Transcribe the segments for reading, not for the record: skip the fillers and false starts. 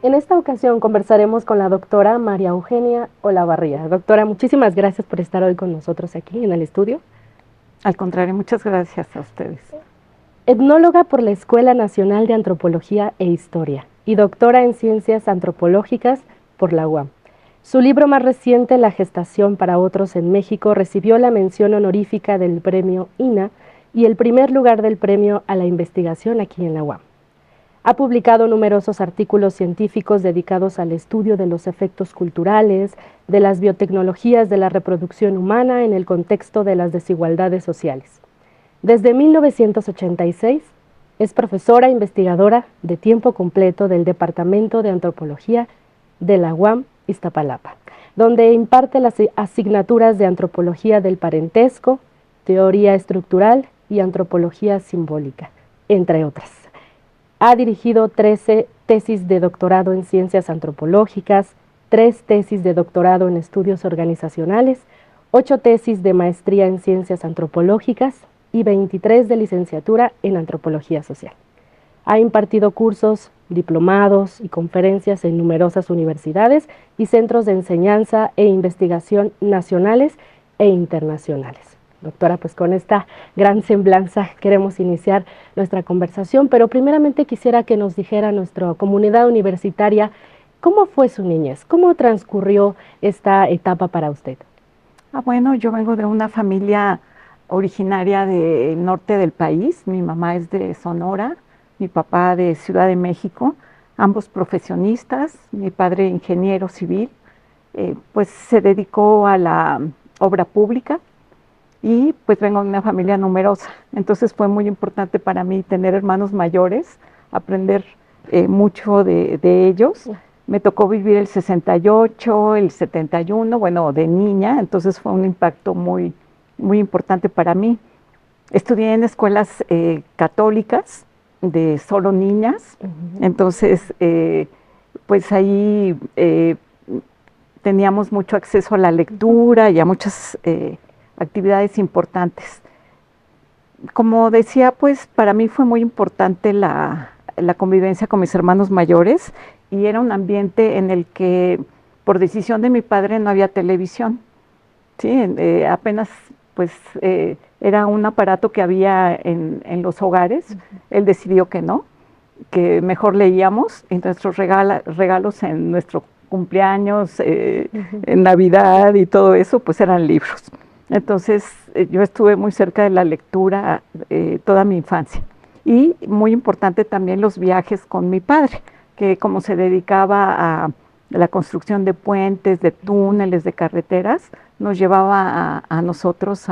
En esta ocasión conversaremos con la doctora María Eugenia Olavarría. Doctora, muchísimas gracias por estar hoy con nosotros aquí en el estudio. Al contrario, muchas gracias a ustedes. Etnóloga por la Escuela Nacional de Antropología e Historia y doctora en Ciencias Antropológicas por la UAM. Su libro más reciente, La gestación para otros en México, recibió la mención honorífica del premio INA y el primer lugar del premio a la investigación aquí en la UAM. Ha publicado numerosos artículos científicos dedicados al estudio de los efectos culturales, de las biotecnologías de la reproducción humana en el contexto de las desigualdades sociales. Desde 1986 es profesora investigadora de tiempo completo del Departamento de Antropología de la UAM Iztapalapa, donde imparte las asignaturas de Antropología del Parentesco, Teoría Estructural y Antropología Simbólica, entre otras. Ha dirigido 13 tesis de doctorado en ciencias antropológicas, 3 tesis de doctorado en estudios organizacionales, 8 tesis de maestría en ciencias antropológicas y 23 de licenciatura en antropología social. Ha impartido cursos, diplomados y conferencias en numerosas universidades y centros de enseñanza e investigación nacionales e internacionales. Doctora, pues con esta gran semblanza queremos iniciar nuestra conversación, pero primeramente quisiera que nos dijera nuestra comunidad universitaria, ¿cómo fue su niñez? ¿Cómo transcurrió esta etapa para usted? Bueno, yo vengo de una familia originaria del norte del país. Mi mamá es de Sonora, mi papá de Ciudad de México, ambos profesionistas, mi padre ingeniero civil, pues se dedicó a la obra pública. Y pues vengo de una familia numerosa, entonces fue muy importante para mí tener hermanos mayores, aprender mucho de ellos. Me tocó vivir el 68, el 71, bueno, de niña, entonces fue un impacto muy, muy importante para mí. Estudié en escuelas católicas de solo niñas, entonces pues ahí teníamos mucho acceso a la lectura y a muchas actividades importantes. Como decía, pues para mí fue muy importante la convivencia con mis hermanos mayores y era un ambiente en el que por decisión de mi padre no había televisión, ¿sí? Apenas pues era un aparato que había en los hogares. Él decidió que no, que mejor leíamos, y nuestros regalos en nuestro cumpleaños, en Navidad y todo eso, pues eran libros. Entonces yo estuve muy cerca de la lectura toda mi infancia. Y muy importante también los viajes con mi padre, que como se dedicaba a la construcción de puentes, de túneles, de carreteras, nos llevaba a nosotros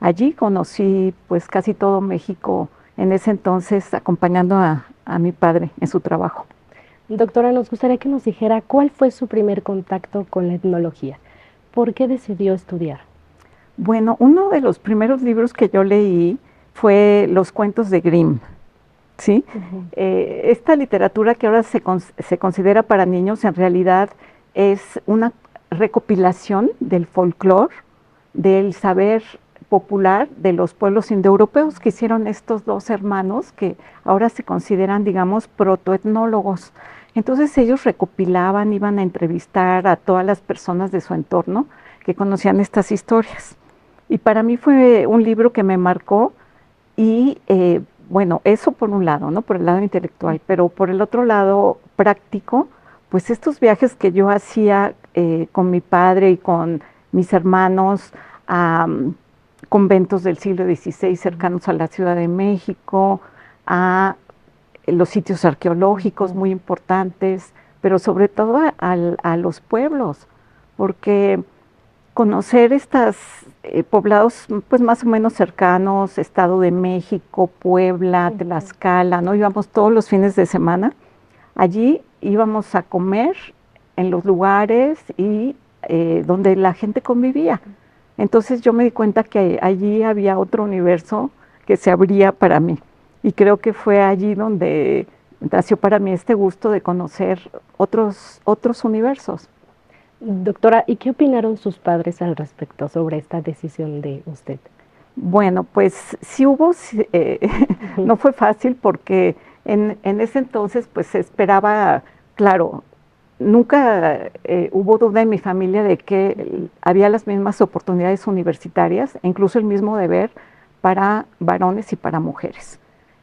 allí. Conocí pues casi todo México en ese entonces, acompañando a mi padre en su trabajo. Doctora, nos gustaría que nos dijera cuál fue su primer contacto con la etnología. ¿Por qué decidió estudiar? Bueno, uno de los primeros libros que yo leí fue Los cuentos de Grimm, ¿sí? Esta literatura que ahora se considera para niños, en realidad es una recopilación del folclore, del saber popular de los pueblos indoeuropeos que hicieron estos dos hermanos que ahora se consideran, digamos, protoetnólogos. Entonces ellos recopilaban, iban a entrevistar a todas las personas de su entorno que conocían estas historias. Y para mí fue un libro que me marcó y bueno, eso por un lado, ¿no? Por el lado intelectual, pero por el otro lado práctico, pues estos viajes que yo hacía con mi padre y con mis hermanos a conventos del siglo XVI cercanos a la Ciudad de México, a los sitios arqueológicos muy importantes, pero sobre todo a los pueblos, porque conocer estos poblados pues más o menos cercanos, Estado de México, Puebla, Tlaxcala, ¿no? Íbamos todos los fines de semana, allí íbamos a comer en los lugares y donde la gente convivía. Entonces yo me di cuenta que allí había otro universo que se abría para mí. Y creo que fue allí donde nació para mí este gusto de conocer otros universos. Doctora, ¿y qué opinaron sus padres al respecto sobre esta decisión de usted? Bueno, pues sí hubo, no fue fácil porque en ese entonces pues se esperaba claro, nunca hubo duda en mi familia de que había las mismas oportunidades universitarias, e incluso el mismo deber para varones y para mujeres.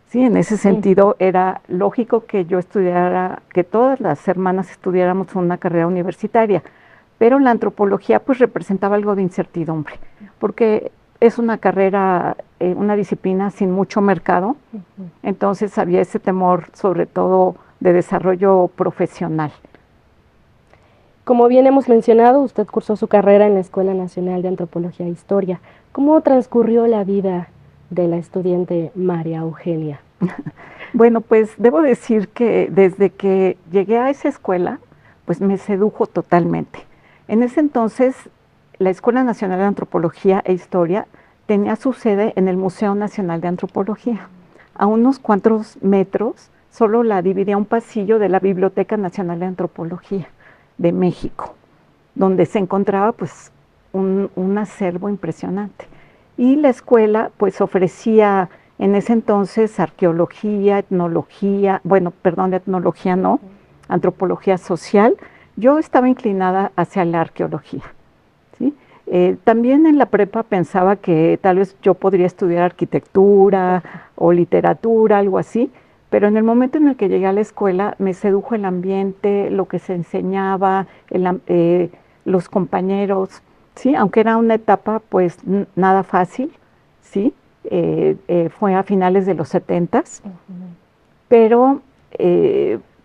Sí, en ese sentido era lógico que yo estudiara, que todas las hermanas estudiáramos una carrera universitaria, pero la antropología pues representaba algo de incertidumbre, porque es una carrera, una disciplina sin mucho mercado, entonces había ese temor sobre todo de desarrollo profesional. Como bien hemos mencionado, usted cursó su carrera en la Escuela Nacional de Antropología e Historia. ¿Cómo transcurrió la vida de la estudiante María Eugenia? Bueno, pues debo decir que desde que llegué a esa escuela, pues me sedujo totalmente. En ese entonces, la Escuela Nacional de Antropología e Historia tenía su sede en el Museo Nacional de Antropología. A unos cuantos metros, solo la dividía un pasillo de la Biblioteca Nacional de Antropología de México, donde se encontraba pues un acervo impresionante. Y la escuela pues ofrecía en ese entonces arqueología, etnología, bueno, perdón, etnología no, antropología social. Yo estaba inclinada hacia la arqueología, ¿sí? También en la prepa pensaba que tal vez yo podría estudiar arquitectura o literatura, algo así, pero en el momento en el que llegué a la escuela me sedujo el ambiente, lo que se enseñaba, los compañeros, ¿sí? Aunque era una etapa pues nada fácil, ¿sí? Fue a finales de los 70s, pero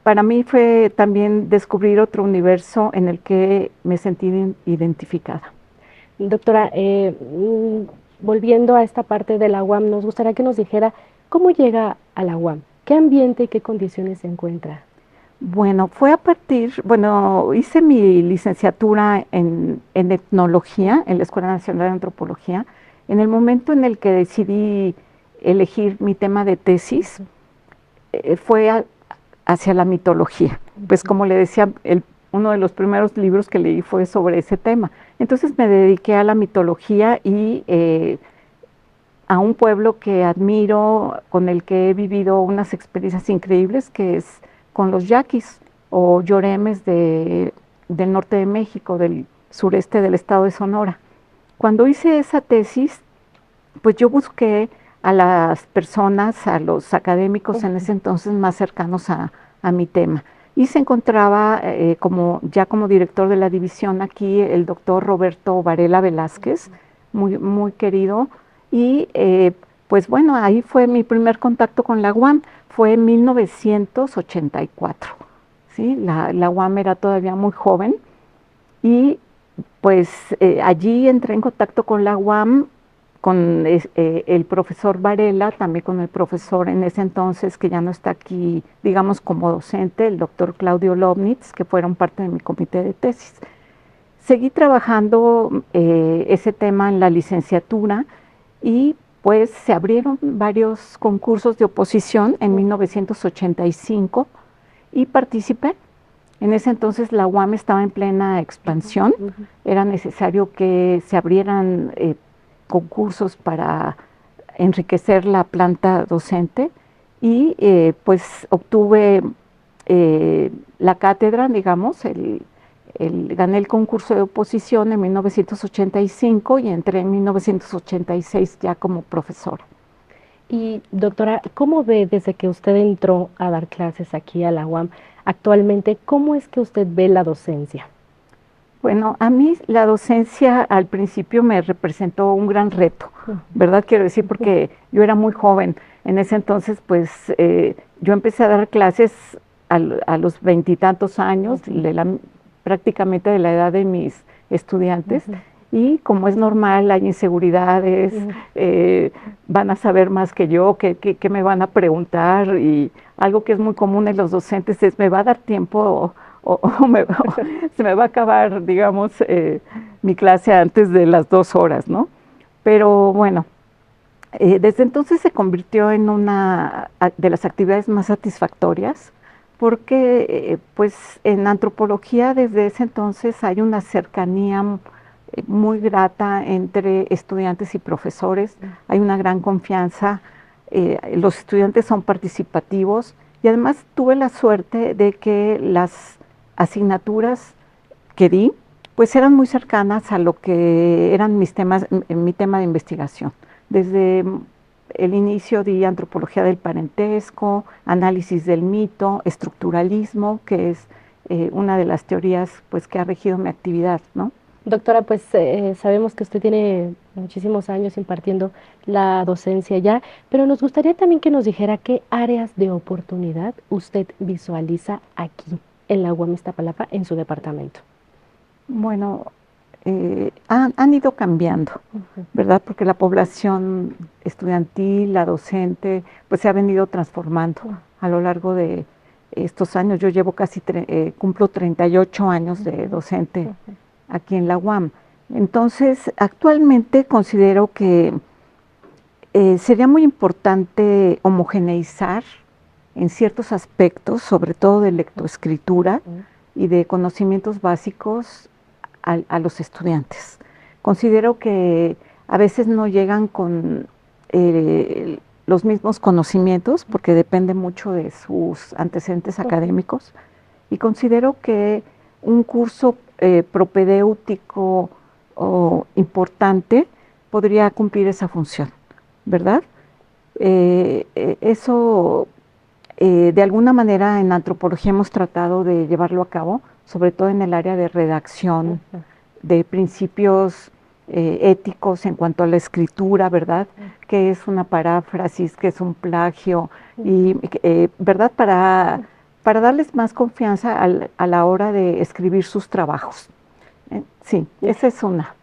para mí fue también descubrir otro universo en el que me sentí identificada. Doctora, volviendo a esta parte de la UAM, nos gustaría que nos dijera cómo llega a la UAM, qué ambiente y qué condiciones se encuentra. Bueno, fue a partir, bueno, hice mi licenciatura en etnología en la Escuela Nacional de Antropología. En el momento en el que decidí elegir mi tema de tesis, fue hacia la mitología. Pues como le decía, uno de los primeros libros que leí fue sobre ese tema. Entonces me dediqué a la mitología y a un pueblo que admiro, con el que he vivido unas experiencias increíbles, que es con los yaquis o yoremes del norte de México, del sureste del estado de Sonora. Cuando hice esa tesis, pues yo busqué a las personas, a los académicos en ese entonces más cercanos a mi tema. Y se encontraba ya como director de la división aquí el doctor Roberto Varela Velázquez, muy querido. Y pues bueno, ahí fue mi primer contacto con la UAM, fue en 1984. ¿Sí? La UAM era todavía muy joven y pues allí entré en contacto con la UAM, con el profesor Varela, también con el profesor en ese entonces, que ya no está aquí, digamos, como docente, el doctor Claudio Lovnitz, que fueron parte de mi comité de tesis. Seguí trabajando ese tema en la licenciatura y pues se abrieron varios concursos de oposición en 1985 y participé. En ese entonces la UAM estaba en plena expansión, era necesario que se abrieran concursos para enriquecer la planta docente y pues obtuve la cátedra, digamos, gané el concurso de oposición en 1985 y entré en 1986 ya como profesora. Y doctora, ¿cómo ve desde que usted entró a dar clases aquí a la UAM actualmente, cómo es que usted ve la docencia? Bueno, a mí la docencia al principio me representó un gran reto, ¿verdad? Quiero decir, porque yo era muy joven. En ese entonces, pues, yo empecé a dar clases a los 20 y tantos años, prácticamente de la edad de mis estudiantes. Y como es normal, hay inseguridades, van a saber más que yo, qué me van a preguntar, y algo que es muy común en los docentes es, ¿me va a dar tiempo o se me va a acabar, digamos, mi clase antes de las 2 horas, ¿no? Pero bueno, desde entonces se convirtió en una de las actividades más satisfactorias, porque pues en antropología desde ese entonces hay una cercanía muy grata entre estudiantes y profesores, hay una gran confianza, los estudiantes son participativos Y además tuve la suerte de que las asignaturas que di, pues eran muy cercanas a lo que eran mis temas, mi tema de investigación. Desde el inicio di antropología del parentesco, análisis del mito, estructuralismo, que es una de las teorías pues que ha regido mi actividad, ¿no? Doctora, pues sabemos que usted tiene muchísimos años impartiendo la docencia ya, pero nos gustaría también que nos dijera qué áreas de oportunidad usted visualiza aquí en la UAM Iztapalapa, en su departamento. Bueno, han ido cambiando, ¿verdad? Porque la población estudiantil, la docente, pues se ha venido transformando a lo largo de estos años. Yo llevo cumplo 38 años de docente aquí en la UAM. Entonces, actualmente considero que sería muy importante homogeneizar en ciertos aspectos, sobre todo de lectoescritura y de conocimientos básicos a los estudiantes. Considero que a veces no llegan con los mismos conocimientos porque depende mucho de sus antecedentes académicos, y considero que un curso propedéutico importante podría cumplir esa función, ¿verdad? Eso de alguna manera en antropología hemos tratado de llevarlo a cabo, sobre todo en el área de redacción, de principios éticos en cuanto a la escritura, ¿verdad? ¿Qué es una paráfrasis? ¿Qué es un plagio? Y, ¿verdad? Para darles más confianza a la hora de escribir sus trabajos. Sí, esa es una.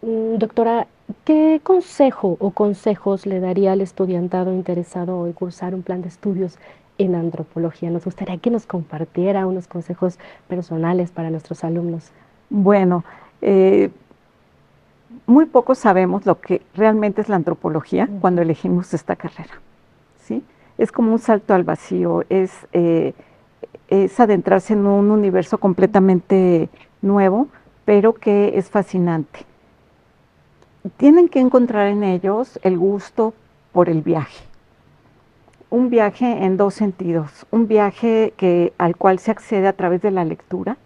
Doctora, ¿qué consejo o consejos le daría al estudiantado interesado en cursar un plan de estudios en antropología? Nos gustaría que nos compartiera unos consejos personales para nuestros alumnos. Bueno, muy poco sabemos lo que realmente es la antropología cuando elegimos esta carrera, ¿sí? Es como un salto al vacío, es adentrarse en un universo completamente nuevo, pero que es fascinante. Tienen que encontrar en ellos el gusto por el viaje. Un viaje en dos sentidos, un viaje al cual se accede a través de la lectura,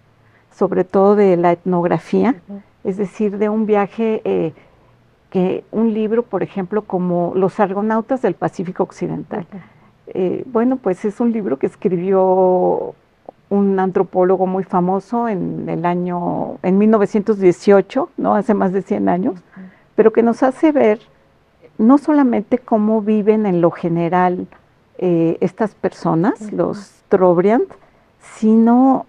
sobre todo de la etnografía, es decir, de un viaje que un libro, por ejemplo, como Los Argonautas del Pacífico Occidental. Bueno, pues es un libro que escribió un antropólogo muy famoso en 1918, ¿no? Hace más de 100 años, pero que nos hace ver no solamente cómo viven en lo general estas personas, los Trobriand, sino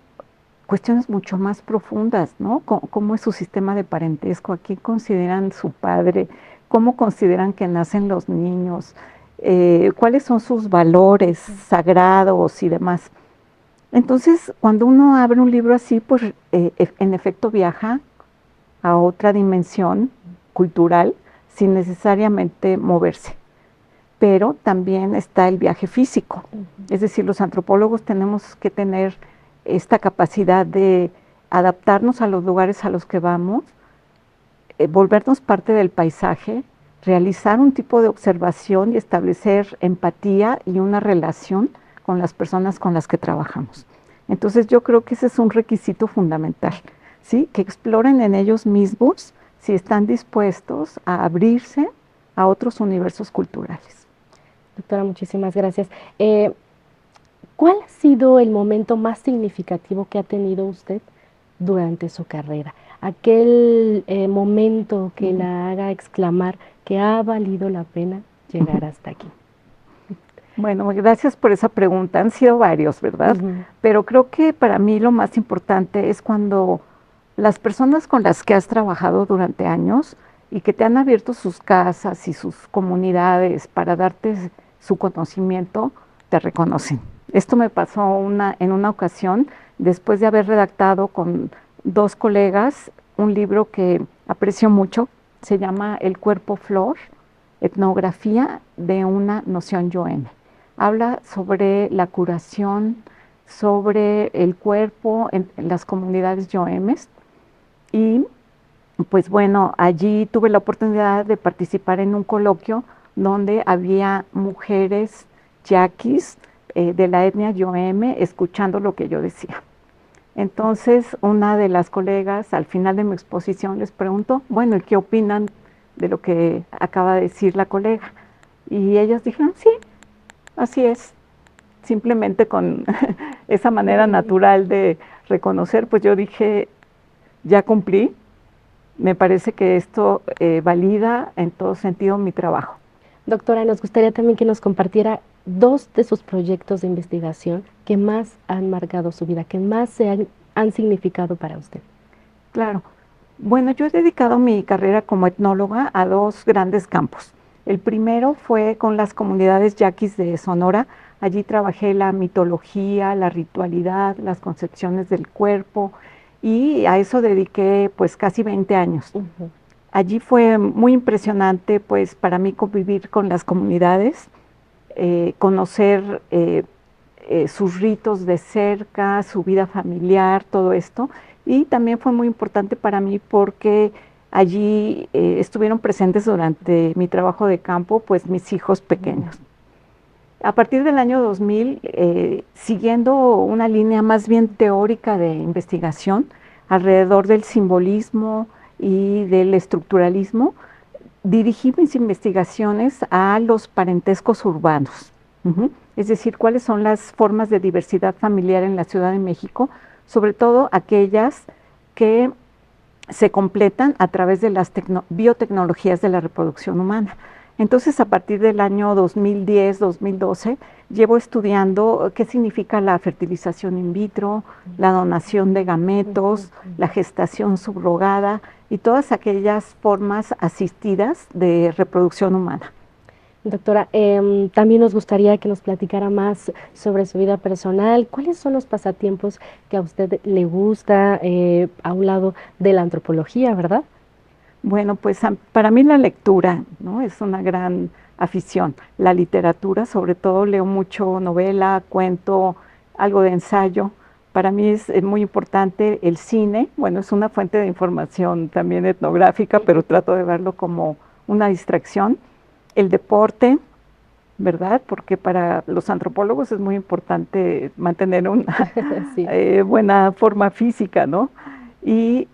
cuestiones mucho más profundas, ¿no? ¿Cómo es su sistema de parentesco? ¿A quién consideran su padre? ¿Cómo consideran que nacen los niños? ¿Cuáles son sus valores sagrados y demás? Entonces, cuando uno abre un libro así, pues en efecto viaja a otra dimensión cultural sin necesariamente moverse. Pero también está el viaje físico. Es decir, los antropólogos tenemos que tener esta capacidad de adaptarnos a los lugares a los que vamos, volvernos parte del paisaje, realizar un tipo de observación y establecer empatía y una relación con las personas con las que trabajamos. Entonces yo creo que ese es un requisito fundamental, ¿sí? Que exploren en ellos mismos si están dispuestos a abrirse a otros universos culturales. Doctora, muchísimas gracias. ¿Cuál ha sido el momento más significativo que ha tenido usted durante su carrera? Aquel momento que la haga exclamar que ha valido la pena llegar hasta aquí. Bueno, gracias por esa pregunta. Han sido varios, ¿verdad? Pero creo que para mí lo más importante es cuando las personas con las que has trabajado durante años y que te han abierto sus casas y sus comunidades para darte su conocimiento, te reconocen. Esto me pasó en una ocasión, después de haber redactado con dos colegas un libro que aprecio mucho, se llama El cuerpo flor, etnografía de una noción yoeme. Habla sobre la curación, sobre el cuerpo en las comunidades yoemes, y pues bueno, allí tuve la oportunidad de participar en un coloquio donde había mujeres yaquis de la etnia Yoeme escuchando lo que yo decía. Entonces, una de las colegas, al final de mi exposición, les preguntó, bueno, ¿y qué opinan de lo que acaba de decir la colega? Y ellas dijeron, sí, así es. Simplemente con esa manera natural de reconocer, pues yo dije, ya cumplí, me parece que esto valida en todo sentido mi trabajo. Doctora, nos gustaría también que nos compartiera dos de sus proyectos de investigación que más han marcado su vida, que más han significado para usted. Claro. Bueno, yo he dedicado mi carrera como etnóloga a dos grandes campos. El primero fue con las comunidades yaquis de Sonora. Allí trabajé la mitología, la ritualidad, las concepciones del cuerpo y a eso dediqué pues casi 20 años. Allí fue muy impresionante pues para mí convivir con las comunidades, conocer sus ritos de cerca, su vida familiar, todo esto. Y también fue muy importante para mí porque allí estuvieron presentes durante mi trabajo de campo, pues mis hijos pequeños. A partir del año 2000, siguiendo una línea más bien teórica de investigación alrededor del simbolismo y del estructuralismo, dirigí mis investigaciones a los parentescos urbanos. Es decir, cuáles son las formas de diversidad familiar en la Ciudad de México, sobre todo aquellas que se completan a través de las biotecnologías de la reproducción humana. Entonces, a partir del año 2010-2012, llevo estudiando qué significa la fertilización in vitro, la donación de gametos, la gestación subrogada y todas aquellas formas asistidas de reproducción humana. Doctora, también nos gustaría que nos platicara más sobre su vida personal. ¿Cuáles son los pasatiempos que a usted le gusta a un lado de la antropología, verdad? Bueno, pues para mí la lectura, ¿no? Es una gran afición. La literatura, sobre todo leo mucho novela, cuento, algo de ensayo. Para mí es muy importante el cine. Bueno, es una fuente de información también etnográfica, pero trato de verlo como una distracción. El deporte, ¿verdad? Porque para los antropólogos es muy importante mantener una Sí. buena forma física, ¿no? Y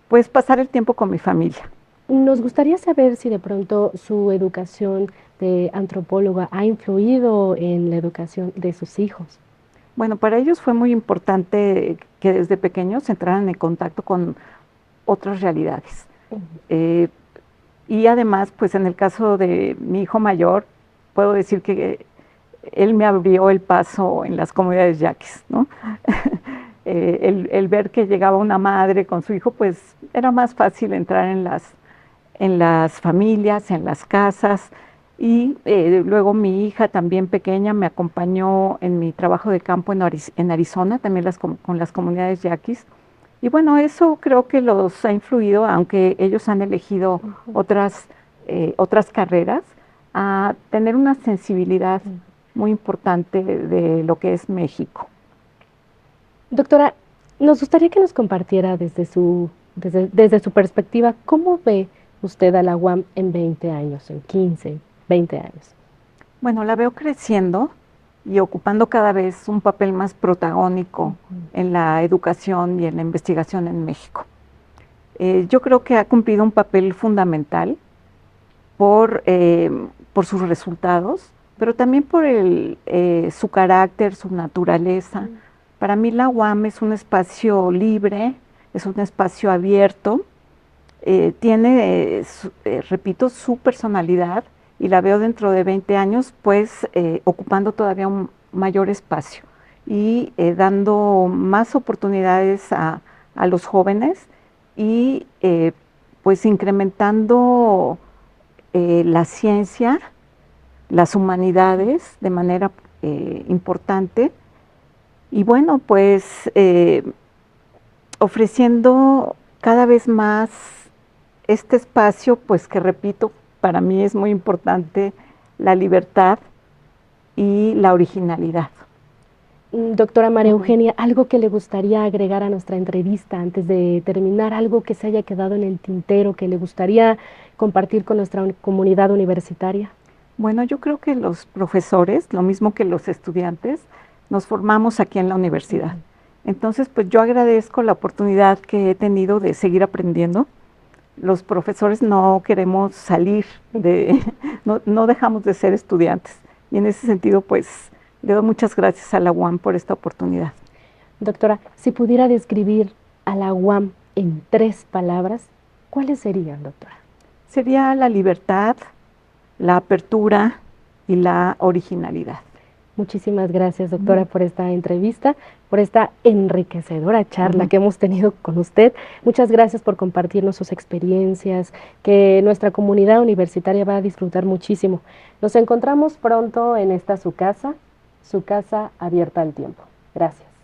pues pasar el tiempo con mi familia. Nos gustaría saber si de pronto su educación de antropóloga ha influido en la educación de sus hijos. Bueno, para ellos fue muy importante que desde pequeños entraran en contacto con otras realidades. Y además, pues en el caso de mi hijo mayor, puedo decir que él me abrió el paso en las comunidades yaquis, ¿no? El ver que llegaba una madre con su hijo, pues era más fácil entrar en las familias, en las casas. Y luego mi hija también pequeña me acompañó en mi trabajo de campo en Arizona, también con las comunidades yaquis. Y bueno, eso creo que los ha influido, aunque ellos han elegido otras carreras, a tener una sensibilidad muy importante de lo que es México. Doctora, nos gustaría que nos compartiera desde su perspectiva, ¿cómo ve usted a la UAM en 20 años, en 15, 20 años? Bueno, la veo creciendo y ocupando cada vez un papel más protagónico en la educación y en la investigación en México. Yo creo que ha cumplido un papel fundamental por sus resultados, pero también por su carácter, su naturaleza. Para mí la UAM es un espacio libre, es un espacio abierto, tiene, repito, su personalidad y la veo dentro de 20 años pues ocupando todavía un mayor espacio y dando más oportunidades a los jóvenes y pues incrementando la ciencia, las humanidades de manera importante y bueno, pues ofreciendo cada vez más este espacio, pues que repito, para mí es muy importante la libertad y la originalidad. Doctora María Eugenia, ¿algo que le gustaría agregar a nuestra entrevista antes de terminar? ¿Algo que se haya quedado en el tintero que le gustaría compartir con nuestra comunidad universitaria? Bueno, yo creo que los profesores, lo mismo que los estudiantes, nos formamos aquí en la universidad. Entonces, pues yo agradezco la oportunidad que he tenido de seguir aprendiendo. Los profesores no queremos salir de, no dejamos de ser estudiantes. Y en ese sentido, pues, le doy muchas gracias a la UAM por esta oportunidad. Doctora, si pudiera describir a la UAM en 3 palabras, ¿cuáles serían, doctora? Sería la libertad, la apertura y la originalidad. Muchísimas gracias, doctora, por esta entrevista, por esta enriquecedora charla que hemos tenido con usted. Muchas gracias por compartirnos sus experiencias, que nuestra comunidad universitaria va a disfrutar muchísimo. Nos encontramos pronto en esta su casa abierta al tiempo. Gracias.